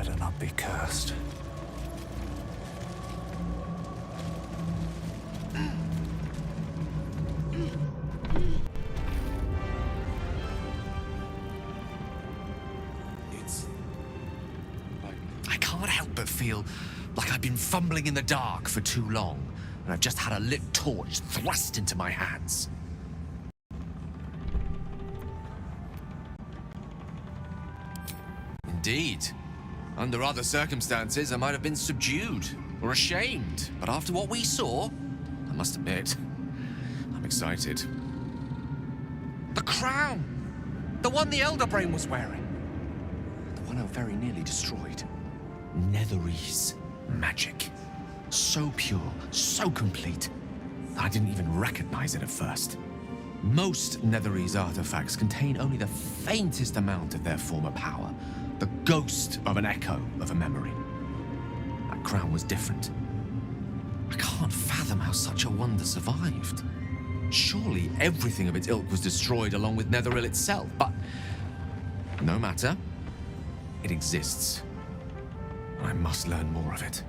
better not be cursed. I can't help but feel like I've been fumbling in the dark for too long, and I've just had a lit torch thrust into my hands. Indeed. Under other circumstances, I might have been subdued or ashamed, but after what we saw, I must admit, I'm excited. The crown! The one the Elder Brain was wearing. The one I very nearly destroyed. Netherese magic. So pure, so complete, that I didn't even recognize it at first. Most Netherese artifacts contain only the faintest amount of their former power, the ghost of an echo of a memory. That crown was different. I can't fathom how such a wonder survived. Surely everything of its ilk was destroyed along with Netheril itself, but no matter. It exists. I must learn more of it.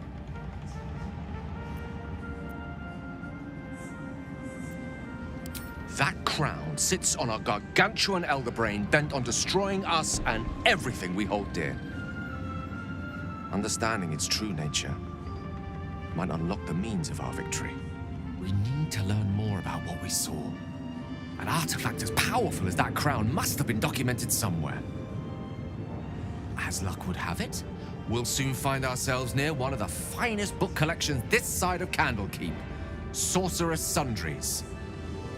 That crown sits on a gargantuan elder brain bent on destroying us and everything we hold dear. Understanding its true nature might unlock the means of our victory. We need to learn more about what we saw. An artifact as powerful as that crown must have been documented somewhere. As luck would have it, we'll soon find ourselves near one of the finest book collections this side of Candlekeep, Sorcerer's Sundries.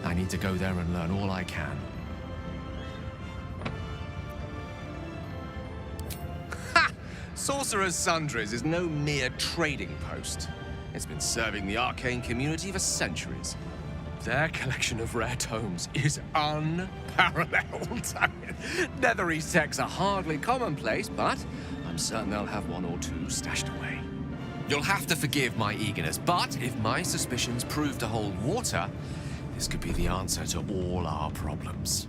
I need to go there and learn all I can. Ha! Sorcerer's Sundries is no mere trading post. It's been serving the arcane community for centuries. Their collection of rare tomes is unparalleled. I mean, Netherese texts are hardly commonplace, but I'm certain they'll have one or two stashed away. You'll have to forgive my eagerness, but if my suspicions prove to hold water, this could be the answer to all our problems.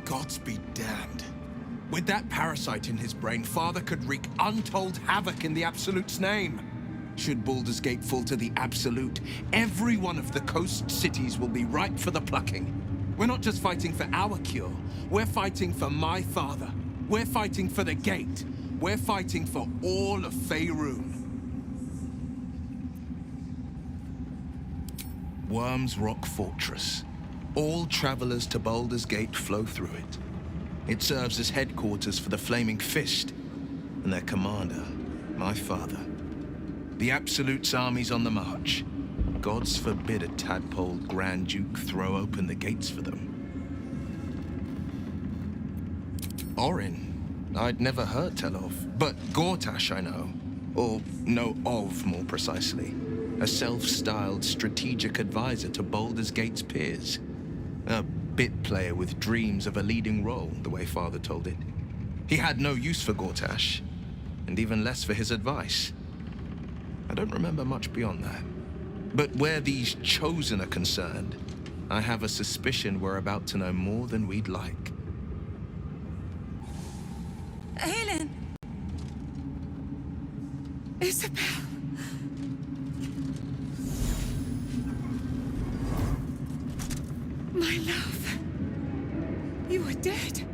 Gods be damned. With that parasite in his brain, Father could wreak untold havoc in the Absolute's name. Should Baldur's Gate fall to the Absolute, every one of the coast cities will be ripe for the plucking. We're not just fighting for our cure, we're fighting for my father. We're fighting for the Gate. We're fighting for all of Faerun. Worm's Rock Fortress. All travelers to Baldur's Gate flow through it. It serves as headquarters for the Flaming Fist, and their commander, my father. The Absolute's army's on the march. Gods forbid a tadpole Grand Duke throw open the gates for them. Orin, I'd never heard tell of, but Gortash I know. Or know of, more precisely. A self-styled strategic advisor to Baldur's Gate's peers. A bit player with dreams of a leading role, the way Father told it. He had no use for Gortash, and even less for his advice. I don't remember much beyond that. But where these Chosen are concerned, I have a suspicion we're about to know more than we'd like. Helen! Isobel! My love. You are dead.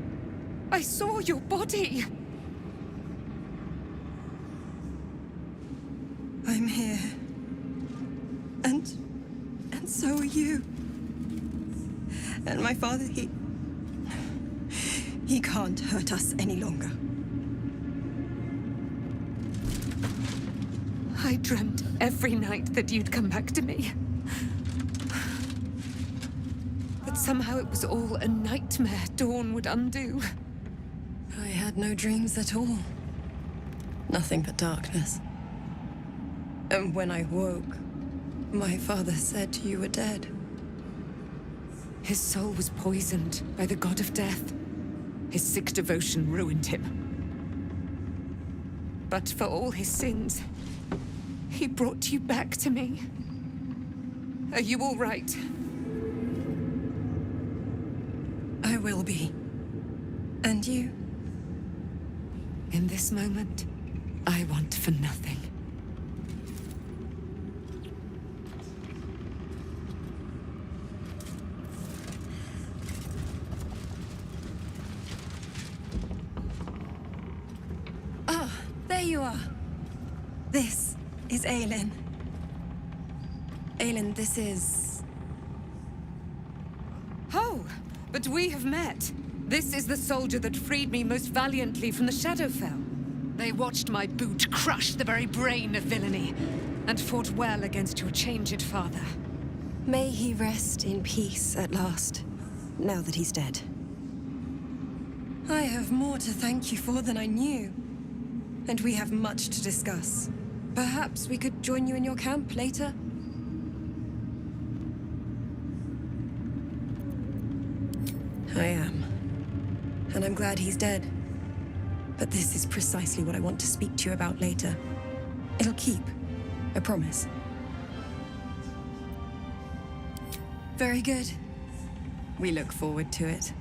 I saw your body. I'm here. And so are you. And my father, he can't hurt us any longer. I dreamt every night that you'd come back to me. But somehow it was all a nightmare Dawn would undo. I had no dreams at all. Nothing but darkness. And when I woke, my father said you were dead. His soul was poisoned by the god of death. His sick devotion ruined him. But for all his sins, he brought you back to me. Are you all right? I will be. And you? In this moment, I want for nothing. Ah, there you are. This is Aelin. Aelin, this is... Oh, but we have met. This is the soldier that freed me most valiantly from the Shadowfell. They watched my boot crush the very brain of villainy, and fought well against your changed father. May he rest in peace at last, now that he's dead. I have more to thank you for than I knew. And we have much to discuss. Perhaps we could join you in your camp later? I am. And I'm glad he's dead. But this is precisely what I want to speak to you about later. It'll keep. I promise. Very good. We look forward to it.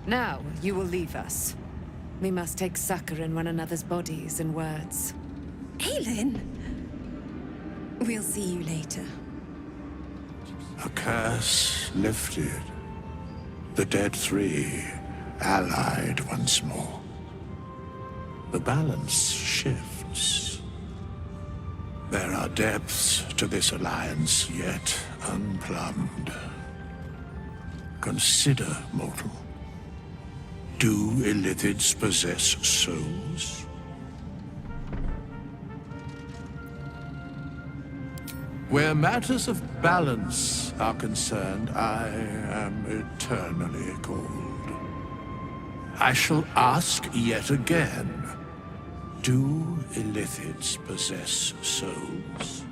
Now, you will leave us. We must take succor in one another's bodies and words. Aelin! We'll see you later. A curse lifted. The dead three allied once more. The balance shifts. There are depths to this alliance yet unplumbed. Consider, mortal. Do Illithids possess souls? Where matters of balance are concerned, I am eternally cold. I shall ask yet again, do Illithids possess souls?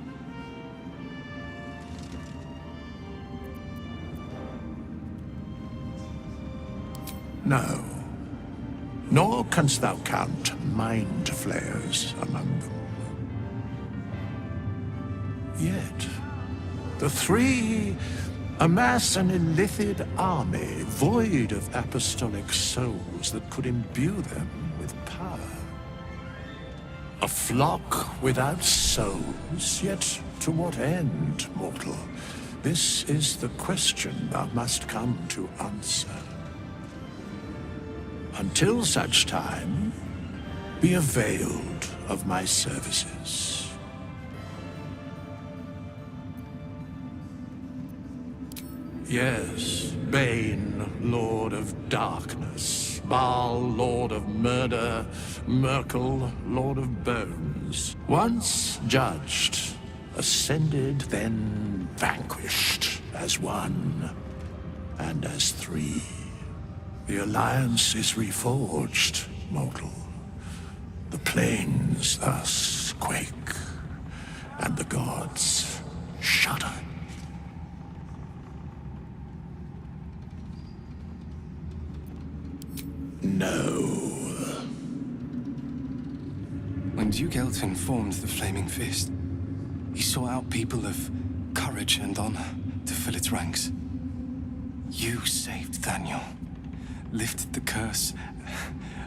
No. Nor canst thou count mind flayers among them. Yet, the three amass an Illithid army void of apostolic souls that could imbue them with power. A flock without souls, yet to what end, mortal? This is the question thou must come to answer. Until such time, be availed of my services. Yes, Bane, Lord of Darkness, Baal, Lord of Murder, Merkel, Lord of Bones. Once judged, ascended, then vanquished, as one, and as three. The Alliance is reforged, mortal. The plains thus quake, and the gods shudder. No. When Duke Elton formed the Flaming Fist, he sought out people of courage and honor to fill its ranks. You saved Daniel, lifted the curse,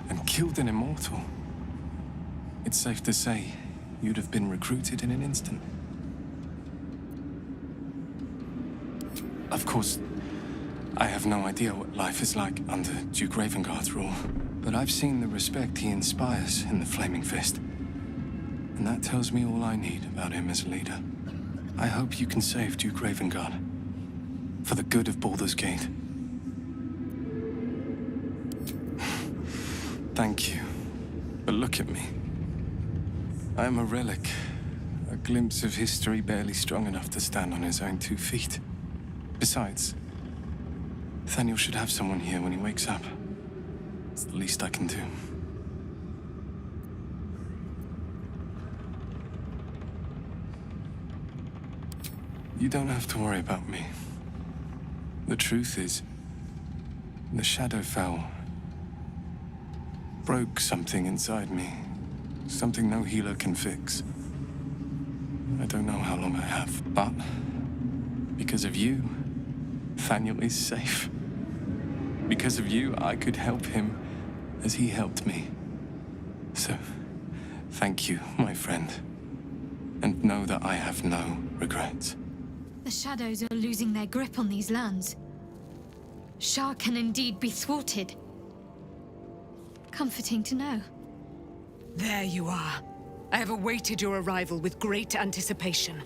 and killed an immortal. It's safe to say you'd have been recruited in an instant. Of course, I have no idea what life is like under Duke Ravengard's rule, but I've seen the respect he inspires in the Flaming Fist. And that tells me all I need about him as a leader. I hope you can save Duke Ravengard, for the good of Baldur's Gate. Thank you, but look at me. I am a relic, a glimpse of history barely strong enough to stand on his own 2 feet. Besides, Nathaniel should have someone here when he wakes up. It's the least I can do. You don't have to worry about me. The truth is, the Shadowfell broke something inside me. Something no healer can fix. I don't know how long I have, but because of you, Nathaniel is safe. Because of you, I could help him as he helped me. So, thank you, my friend. And know that I have no regrets. The shadows are losing their grip on these lands. Shah can indeed be thwarted. Comforting to know. There you are. I have awaited your arrival with great anticipation.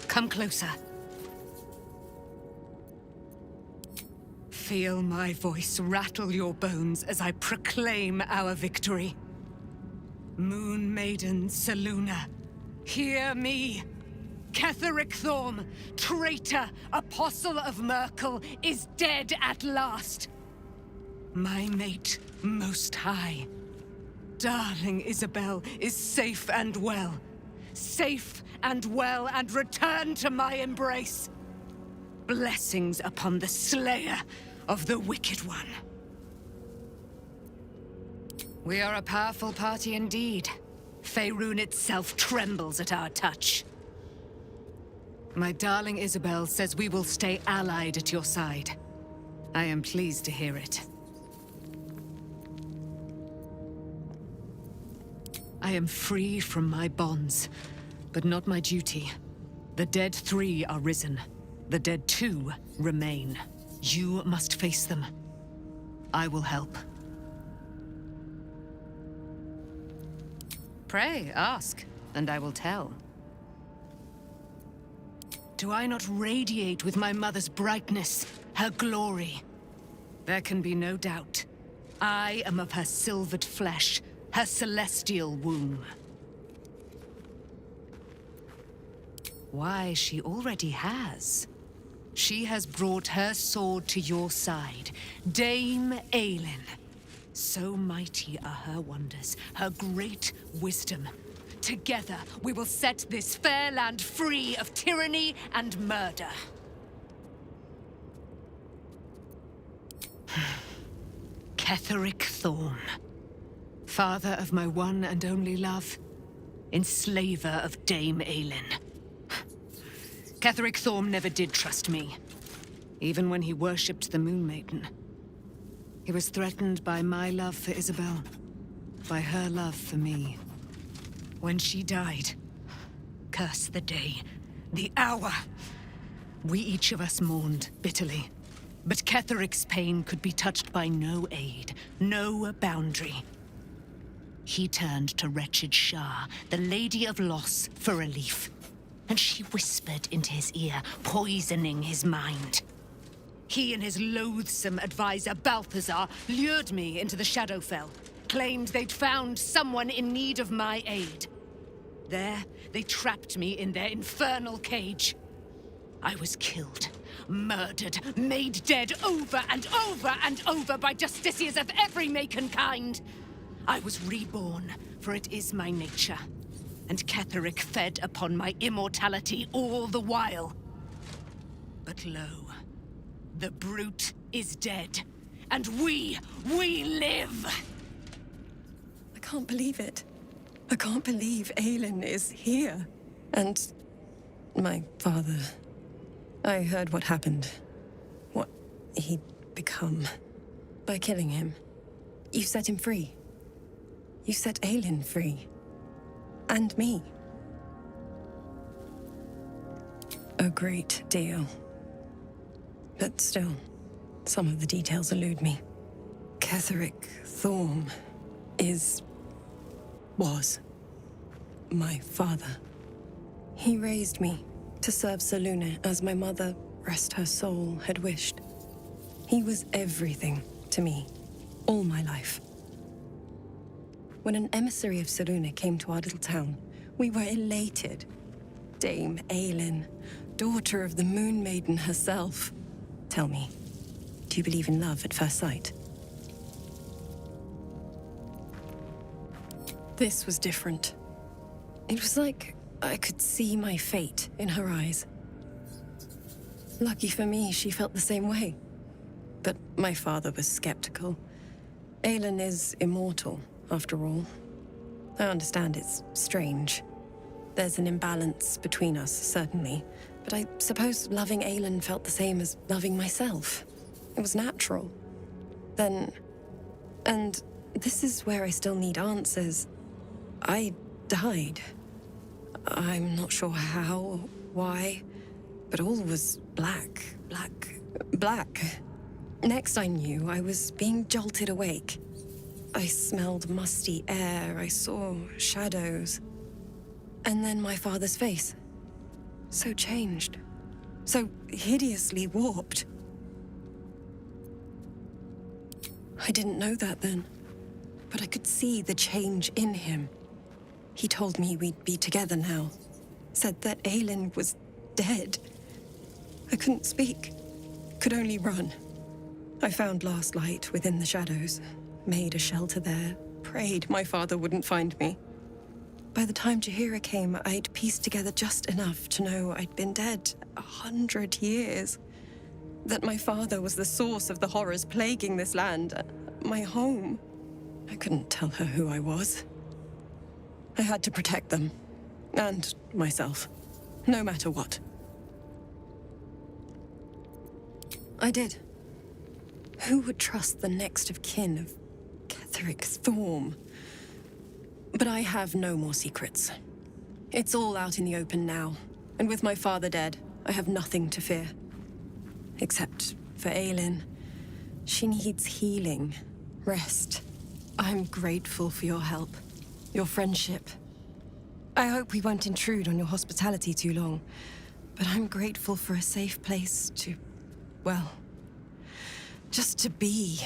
Come closer. Feel my voice rattle your bones as I proclaim our victory. Moon Maiden Selûne, hear me! Ketheric Thorm, traitor, apostle of Merkel, is dead at last. My mate, Most High. Darling Isobel is safe and well. Safe and well, and returned to my embrace. Blessings upon the slayer of the Wicked One. We are a powerful party indeed. Faerun itself trembles at our touch. My darling Isobel says we will stay allied at your side. I am pleased to hear it. I am free from my bonds, but not my duty. The dead 3 are risen. The dead 2 remain. You must face them. I will help. Pray, ask, and I will tell. Do I not radiate with my mother's brightness, her glory? There can be no doubt. I am of her silvered flesh, her celestial womb. Why, she already has. She has brought her sword to your side, Dame Aelin. So mighty are her wonders, her great wisdom. Together, we will set this fair land free of tyranny and murder. Ketheric Thorm, father of my one and only love, enslaver of Dame Aelin. Ketheric Thorm never did trust me, even when he worshipped the Moon Maiden. He was threatened by my love for Isobel, by her love for me. When she died, curse the day, the hour, we each of us mourned bitterly. But Ketheric's pain could be touched by no aid, no boundary. He turned to wretched Shah, the Lady of Loss, for relief. And she whispered into his ear, poisoning his mind. He and his loathsome advisor, Balthazar, lured me into the Shadowfell, claimed they'd found someone in need of my aid. There, they trapped me in their infernal cage. I was killed, murdered, made dead over and over and over by justiciars of every make and kind. I was reborn, for it is my nature. And Ketheric fed upon my immortality all the while. But lo, the brute is dead, and we live! I can't believe it. I can't believe Aelin is here. And my father. I heard what happened. What he'd become. By killing him. You set him free. You set Aelin free. And me. A great deal. But still, some of the details elude me. Ketheric Thorm was my father. He raised me to serve Selûne as my mother, rest her soul, had wished. He was everything to me, all my life. When an emissary of Selûne came to our little town, we were elated. Dame Aelin, daughter of the Moon Maiden herself. Tell me, do you believe in love at first sight? This was different. It was like I could see my fate in her eyes. Lucky for me, she felt the same way. But my father was skeptical. Aelin is immortal, after all. I understand it's strange. There's an imbalance between us, certainly. But I suppose loving Aelin felt the same as loving myself. It was natural. Then... and This is where I still need answers. I died. I'm not sure how, why, but all was black, black, black. Next I knew, I was being jolted awake. I smelled musty air, I saw shadows. And then my father's face. So changed. So hideously warped. I didn't know that then, but I could see the change in him. He told me we'd be together now. Said that Aelin was dead. I couldn't speak. Could only run. I found last light within the shadows. Made a shelter there. Prayed my father wouldn't find me. By the time Jaheira came, I'd pieced together just enough to know I'd been dead 100 years. That my father was the source of the horrors plaguing this land. My home. I couldn't tell her who I was. I had to protect them. And myself. No matter what. I did. Who would trust the next of kin of Ketheric Thorm? But I have no more secrets. It's all out in the open now. And with my father dead, I have nothing to fear. Except for Aelin. She needs healing. Rest. I'm grateful for your help. Your friendship. I hope we won't intrude on your hospitality too long. But I'm grateful for a safe place to... well... just to be.